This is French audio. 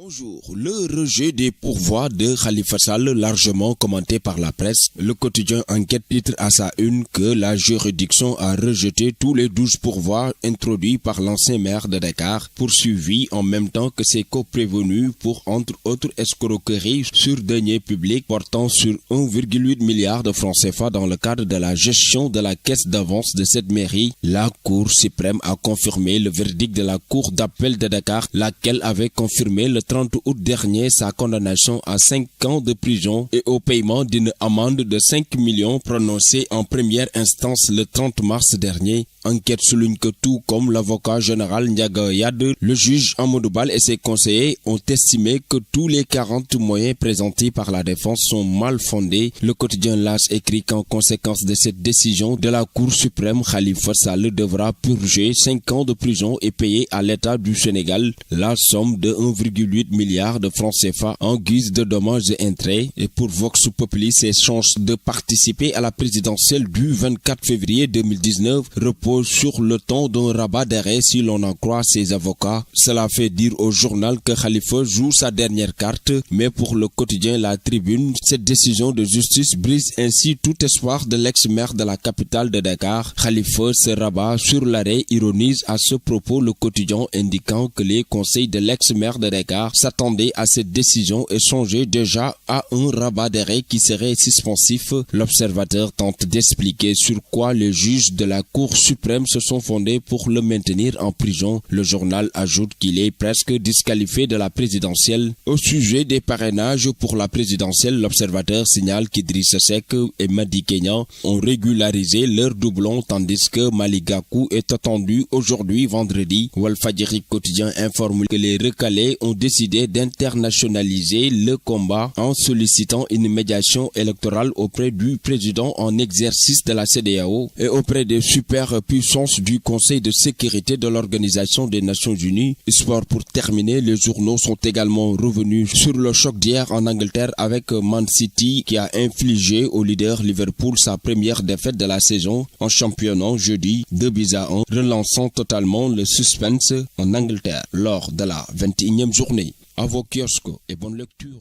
Bonjour. Le rejet des pourvois de Khalifa Sall, largement commenté par la presse. Le quotidien Enquête titre à sa une que la juridiction a rejeté tous les 12 pourvois introduits par l'ancien maire de Dakar, poursuivi en même temps que ses coprévenus pour entre autres escroqueries sur deniers publics portant sur 1,8 milliard de francs CFA dans le cadre de la gestion de la caisse d'avance de cette mairie. La Cour suprême a confirmé le verdict de la Cour d'appel de Dakar, laquelle avait confirmé le 30 août dernier sa condamnation à 5 ans de prison et au paiement d'une amende de 5 millions prononcée en première instance le 30 mars dernier. Enquête souligne que tout comme l'avocat général Ndiaga Yad, le juge Amadou Bal et ses conseillers ont estimé que tous les 40 moyens présentés par la défense sont mal fondés. Le quotidien LAS écrit qu'en conséquence de cette décision de la Cour suprême, Khalifa Sall devra purger 5 ans de prison et payer à l'État du Sénégal la somme de 1,8 milliard de francs CFA en guise de dommages et intérêts. Et pour Vox Populi, ses chances de participer à la présidentielle du 24 février 2019 reposent sur le ton d'un rabat d'arrêt si l'on en croit ses avocats. Cela fait dire au journal que Khalifa joue sa dernière carte, mais pour le quotidien La Tribune, cette décision de justice brise ainsi tout espoir de l'ex-maire de la capitale de Dakar. Khalifa se rabat sur l'arrêt, ironise à ce propos le quotidien, indiquant que les conseils de l'ex-maire de Dakar s'attendaient à cette décision et songeaient déjà à un rabat d'arrêt qui serait suspensif. L'Observateur tente d'expliquer sur quoi les juges de la Cour suprême se sont fondés pour le maintenir en prison. Le journal ajoute qu'il est presque disqualifié de la présidentielle. Au sujet des parrainages pour la présidentielle, l'Observateur signale qu'Idrissa Seck et Madi Kenya ont régularisé leur doublon tandis que Malick Gakou est attendu aujourd'hui vendredi. Walfadjri quotidien informe que les recalés ont décidé d'internationaliser le combat en sollicitant une médiation électorale auprès du président en exercice de la CEDEAO et auprès des superpuissances du Conseil de sécurité de l'Organisation des Nations Unies. Sport pour terminer, les journaux sont également revenus sur le choc d'hier en Angleterre avec Man City qui a infligé au leader Liverpool sa première défaite de la saison en championnat jeudi 2-1, relançant totalement le suspense en Angleterre lors de la 21e journée. À vos kiosques et bonne lecture.